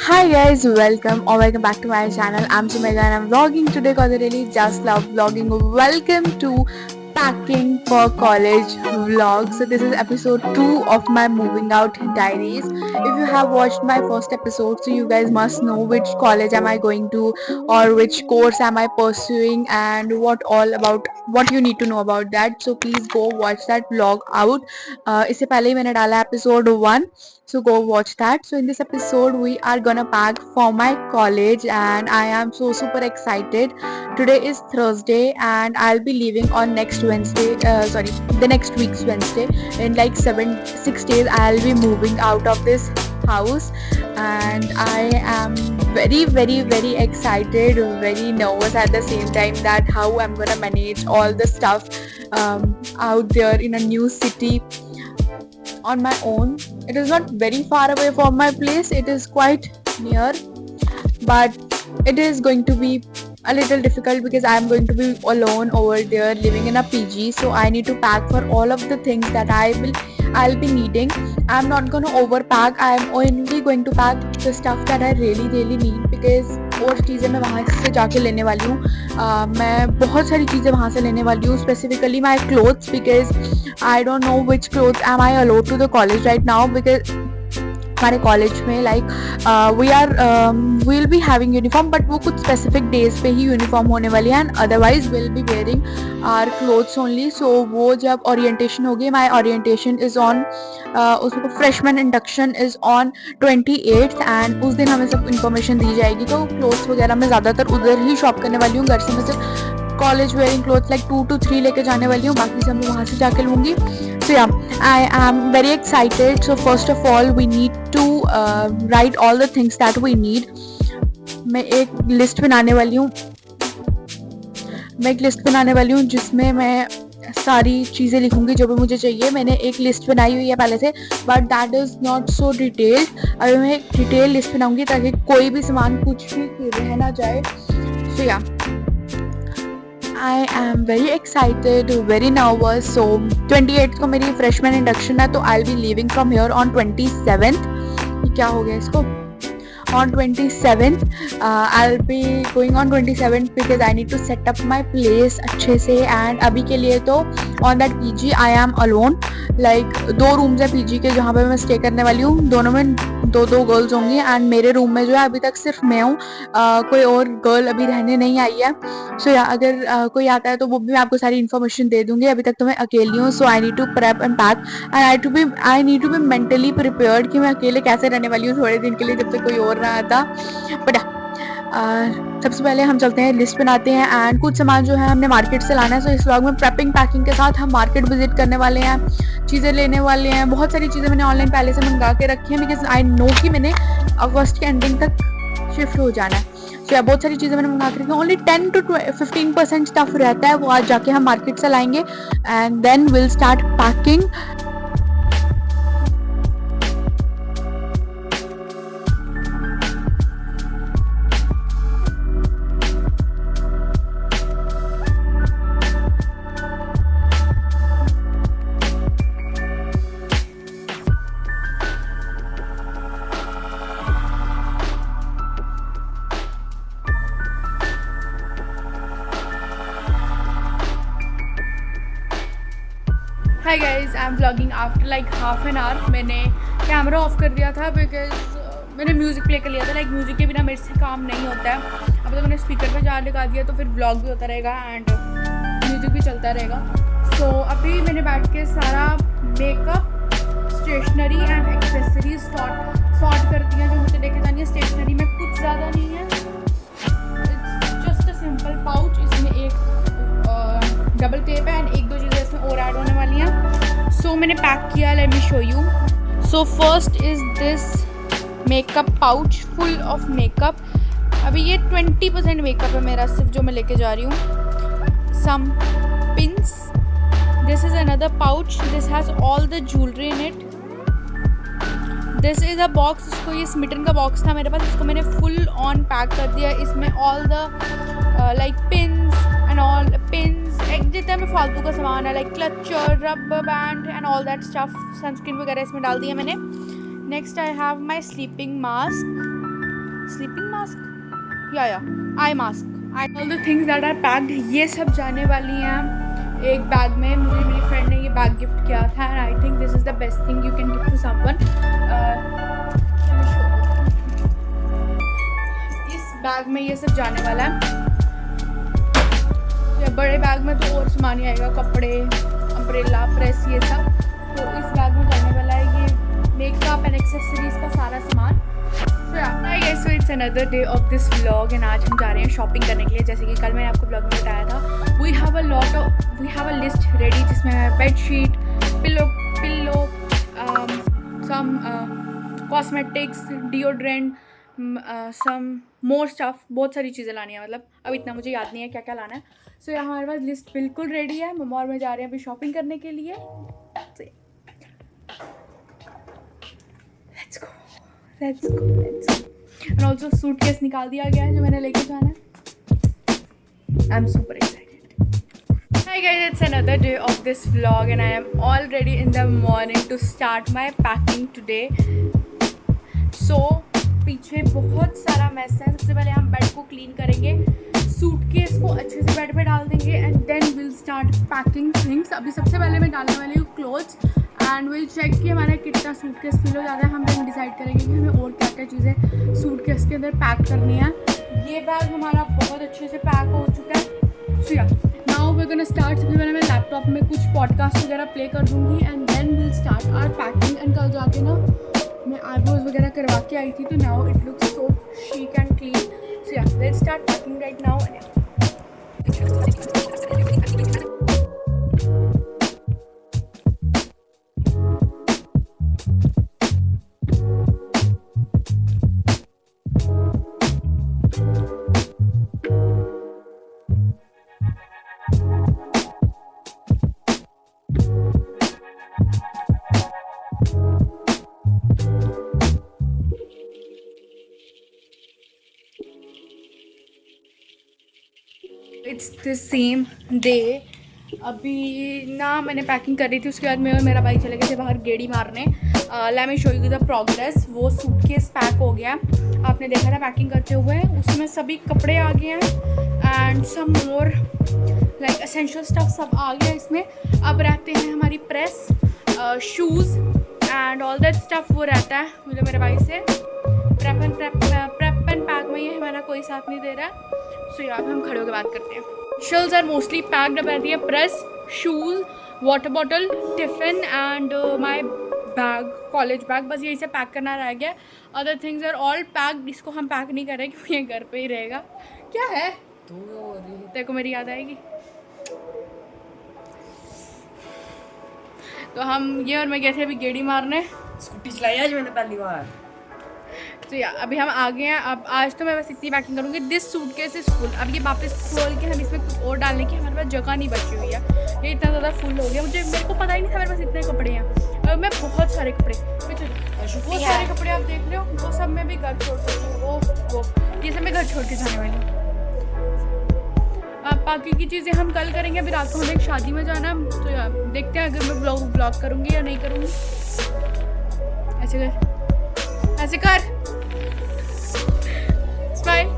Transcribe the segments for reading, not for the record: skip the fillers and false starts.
Hi guys, welcome back to my channel. I'm Sumega and I'm vlogging today because I really just love vlogging. Welcome to Packing for College vlog. So this is episode 2 of my moving out diaries. If you have watched my first episode, so you guys must know which college am I going to or which course am I pursuing and what you need to know about that. So please go watch that vlog out. इससे पहले ही मैंने डाला episode 1, so go watch that. So in this episode we are gonna pack for my college and I am so super excited. Today is Thursday and I'll be leaving on next Wednesday, the next week's Wednesday. In like 6 days I'll be moving out of this house and I am very excited, very nervous at the same time that how I'm gonna manage all the stuff out there in a new city on my own. It is not very far away from my place, it is quite near, but it is going to be a little difficult because I am going to be alone over there living in a PG, so I need to pack for all of the things that I'll be needing. I'm not going to overpack. I am only going to pack the stuff that I really need because और चीज़ें मैं वहाँ से जाके लेने वाली हूँ. मैं बहुत सारी चीज़ें वहाँ से लेने वाली हूँ, specifically my clothes because I don't know which clothes am I allowed to the college right now because हमारे कॉलेज में like we will be having uniform but वो कुछ स्पेसिफिक डेज पे ही यूनिफॉर्म होने वाली है and otherwise will be wearing our clothes only. So वो जब ओरिएंटेशन होगी, माई ओरिएंटेशन इज़ ऑन, उसको freshman induction is on 28th and उस दिन हमें सब इन्फॉर्मेशन दी जाएगी. तो क्लोथ्स वगैरह मैं ज़्यादातर उधर ही शॉप करने वाली हूँ. घर से मैं सिर्फ college wearing clothes like 2 to 3 लेके जाने वाली हूँ, बाकी सब मैं वहाँ से जाके लूँगी. So yeah, I am very excited. So first of all, we need to write all the things that we need. मैं एक लिस्ट बनाने वाली हूँ जिसमें मैं सारी चीज़ें लिखूंगी जो भी मुझे चाहिए. मैंने एक लिस्ट बनाई हुई है पहले से, but that is not so detailed. अभी मैं एक डिटेल लिस्ट बनाऊंगी ताकि कोई भी सामान कुछ भी रह ना जाए. So yeah, I am very excited, very nervous. So 28th को मेरी freshman induction है, तो I'll be leaving from here on 27th. क्या हो गया इसको? On 27th, I'll be going on 27th because I need to set up my place अच्छे से. and अभी के लिए तो on that PG I am alone. like 2 rooms है PG के जहाँ पे मैं stay करने वाली हूँ. दोनों में 2 गर्ल्स होंगी एंड मेरे रूम में जो है अभी तक सिर्फ मैं हूँ. कोई और गर्ल अभी रहने नहीं आई है. सो या अगर कोई आता है तो वो भी मैं आपको सारी इन्फॉर्मेशन दे दूंगी. अभी तक तो मैं अकेली हूँ. So I need to prep and pack and I need to be mentally prepared कि मैं अकेले कैसे रहने वाली हूँ थोड़े दिन के लिए जब तक कोई और ना आता. बट सबसे पहले हम चलते हैं, लिस्ट बनाते हैं एंड कुछ सामान जो है हमने मार्केट से लाना है. सो इस व्लॉग में प्रेपिंग पैकिंग के साथ हम मार्केट विजिट करने वाले हैं, चीज़ें लेने वाले हैं. बहुत सारी चीज़ें मैंने ऑनलाइन पहले से मंगा के रखी हैं बिकॉज आई नो कि मैंने अगस्त के एंडिंग तक शिफ्ट हो जाना है. सो बहुत सारी चीज़ें मैंने मंगा के रखी हैं. ओनली 10 to 15% स्टफ रहता है, वो आज जाके हम मार्केट से लाएंगे and then will start packing. Hi guys, I am vlogging after like half an hour. मैंने कैमरा ऑफ कर दिया था बिकॉज मैंने म्यूज़िक प्ले कर लिया था. लाइक म्यूज़िक के बिना मेरे से काम नहीं होता है. अब तो मैंने स्पीकर पे चार्ज लगा दिया तो फिर व्लॉग भी होता रहेगा एंड म्यूज़िक भी चलता रहेगा. सो अभी मैंने बैठ के सारा makeup, stationery and accessories sort कर दिया जो मुझे लेके जानी है. स्टेशनरी में कुछ ज़्यादा नहीं है, it's just a simple pouch. इसमें एक डबल टेप है एंड 1-2 चीज़ें इसमें और ऐड होने वाली हैं. सो मैंने पैक किया, let me show you. So first is this makeup pouch full of makeup. अभी ये 20% मेकअप है मेरा सिर्फ जो मैं लेके जा रही हूँ. Some pins. This is another pouch, this has all the jewellery in it. This is a box, इसको ये स्मिटन का बॉक्स था मेरे पास, इसको मैंने फुल ऑन पैक कर दिया. इसमें all the like pins and all pins, एक जितना भी फालतू का सामान है like clutcher, rubber band and all that stuff. Sunscreen वगैरह इसमें डाल दिया मैंने. Next I have my sleeping mask. Sleeping mask या eye mask, all the things that are packed, ये सब जाने वाली हैं एक बैग में. मुझे मेरी फ्रेंड ने ये बैग गिफ्ट किया था and I think this is the best thing you can gift to someone. इस बैग में ये सब जाने वाला है. बड़े बैग में तो और सामान ही आएगा, कपड़े, अम्ब्रेला, प्रेस, ये सब. तो इस बैग में जाने वाला है ये मेकअप एंड एक्सेसरीज का सारा सामान. So it's another day of this vlog and आज हम जा रहे हैं शॉपिंग करने के लिए. जैसे कि कल मैंने आपको व्लॉग में बताया था, we have a list ready जिसमें है bedsheet, pillow, some cosmetics, deodorant, some more stuff. बहुत सारी चीज़ें लानी है. मतलब अब इतना मुझे याद नहीं है क्या क्या लाना है. सो यहाँ हमारे पास लिस्ट बिल्कुल रेडी है. मम्मा और मैं जा रहे हैं अभी शॉपिंग करने के लिए. Let's go. And also suitcase निकाल दिया गया है जो मैंने लेके जाना है. I am super excited. Hi guys, it's another day of this vlog and I am all ready in the morning to start my packing today. So पीछे बहुत सारा मैस है. सबसे पहले हम बेड को क्लीन करेंगे, सूटकेस को अच्छे से बेड पे डाल देंगे and then will start packing things. अभी सबसे पहले मैं डालने वाली हूँ क्लोथ्स एंड विल चेक कि हमारा कितना सूटकेस फिल हो जाता है. हम देन डिसाइड करेंगे कि हमें और क्या क्या चीज़ें सूटकेस के अंदर पैक करनी है. ये बैग हमारा बहुत अच्छे से पैक हो चुका है. सो या नाउ वी गोना स्टार्ट. सबसे पहले मैं लैपटॉप में कुछ पॉडकास्ट वगैरह प्ले कर दूँगी and then will start our packing. And कल जाके ना मैं आईब्रोज वगैरह करवा के आई थी तो now it looks so chic and clean. So yeah let's start packing right now. It's the same day. अभी ना मैंने पैकिंग कर रही थी, उसके बाद मैं और मेरा भाई चले गए थे बाहर गेड़ी मारने. Let me show you the progress. वो सूटकेस पैक हो गया, आपने देखा था पैकिंग करते हुए. उसमें सभी कपड़े आ गए हैं and some more like essential stuff सब आ गया इसमें. अब रहते हैं हमारी press, shoes and all that stuff. वो रहता है मुझे मेरे भाई से. प्रेप एंड पैक में ये हमारा कोई साथ नहीं दे रहा है. सो यहाँ पे हम खड़े होकर बात करते हैं. Shells are mostly packed. अब रहती है press, shoes, water bottle, tiffin and my bag, college bag. बस यही से पैक करना रह गया. Other things are all packed. इसको हम पैक नहीं करें क्योंकि ये घर पे ही रहेगा. क्या है तेरे को मेरी याद आएगी. तो हम ये और मैं गए थे अभी गेड़ी मारने. स्कूटी चलाई आज मैंने पहली बार. तो या अभी हम आ गए हैं. अब आज तो मैं बस इतनी पैकिंग करूँगी. This suitcase is full. अब ये वापस खोल के हम इसमें कुछ और डालने की हमारे पास जगह नहीं बची हुई है. ये इतना ज़्यादा फुल हो गया. मेरे को पता ही नहीं था मेरे पास इतने कपड़े हैं. मैं बहुत सारे कपड़े, वो सारे कपड़े आप देख रहे हो, वो सब मैं भी घर छोड़ सकती हूँ. वो ये सब मैं घर छोड़ के जाने वाली हूँ. बाकी की चीज़ें हम कल करेंगे. अभी रात को हमें एक शादी में जाना. तो यार देखते हैं अगर मैं ब्लॉग करूँगी या नहीं करूँगी. ऐसे कर smile.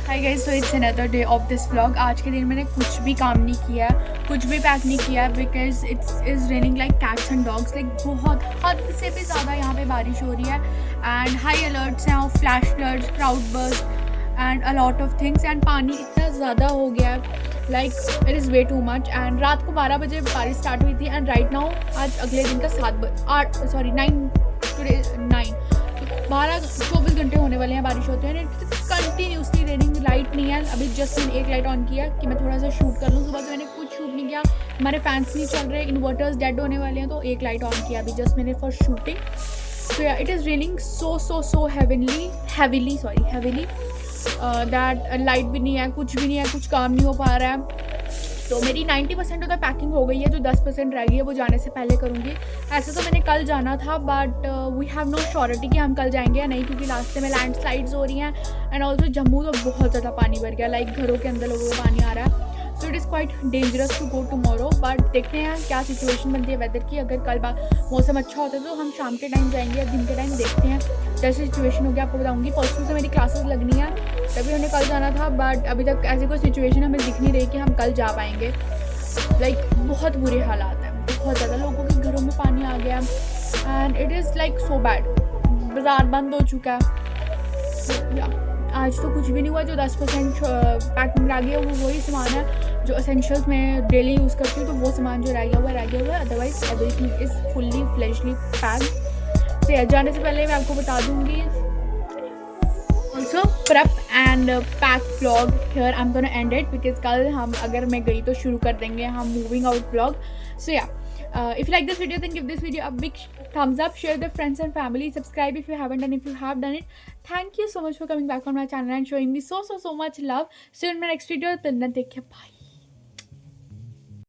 Hi guys, so it's another day of this vlog. आज के दिन मैंने कुछ भी काम नहीं किया, कुछ भी पैक नहीं किया because it's is raining like cats and dogs. Like बहुत हद से भी ज़्यादा यहाँ पे बारिश हो रही है एंड हाई अलर्ट्स हैं, flash floods, crowd burst and a lot of things. And पानी इतना ज़्यादा हो गया है, like it is way too much. And रात को 12 बजे बारिश स्टार्ट हुई थी एंड राइट नाउ आज अगले दिन का 9 12-24 घंटे होने वाले हैं बारिश होते हैं. Continuously raining. लाइट नहीं है. अभी जस्ट मैंने एक लाइट ऑन किया कि मैं थोड़ा सा शूट कर लूँ. सुबह से मैंने कुछ शूट नहीं किया. हमारे फैंस नहीं चल रहे, इन्वर्टर्स डेड होने वाले हैं, तो एक लाइट ऑन किया अभी जस्ट मैंने for shooting. So yeah it is raining so heavily that light भी नहीं है, कुछ भी नहीं है, कुछ काम नहीं हो पा रहा है. तो मेरी 90% ऑफ द पैकिंग हो गई है. जो 10% रह गई है वो जाने से पहले करूँगी. ऐसे तो मैंने कल जाना था but we have no surety कि हम कल जाएंगे या नहीं, क्योंकि रास्ते में लैंडस्लाइड्स हो रही हैं एंड ऑल्सो जम्मू तो बहुत ज़्यादा पानी भर गया. लाइक घरों के अंदर लोगों को पानी आ रहा है. So it is quite dangerous to go tomorrow, but देखते हैं क्या सिचुएशन बनती है वेदर की। अगर कल मौसम अच्छा होता है तो हम शाम के टाइम जाएंगे या दिन के टाइम, देखते हैं जैसे सिचुएशन होगी आपको बताऊँगी। परसों से मेरी क्लासेस लगनी है, तभी हमें कल जाना था, बट अभी तक ऐसी कोई सिचुएशन हमें दिख नहीं रही कि हम कल जा पाएंगे। लाइक बहुत बुरे हालात हैं, बहुत ज़्यादा लोगों के घरों में पानी आ गया and it is like so bad. बाज़ार बंद हो चुका है। आज तो कुछ भी नहीं हुआ। जो 10% पैकिंग रह गया वो वही सामान है जो एसेंशियल्स में डेली यूज़ करती हूँ, तो वो सामान जो रह गया है। Otherwise everything is fully freshly packed. तो जाने से पहले मैं आपको बता दूँगी also prep and pack vlog here I am gonna end it, because कल हम अगर मैं गई तो शुरू कर देंगे हम मूविंग आउट व्लॉग। सो या if you like this video, then give this video a big thumbs up, share with friends and family, subscribe if you haven't, and if you have done it, thank you so much for coming back on my channel and showing me so much love. See you in my next video. Till then, take care, bye.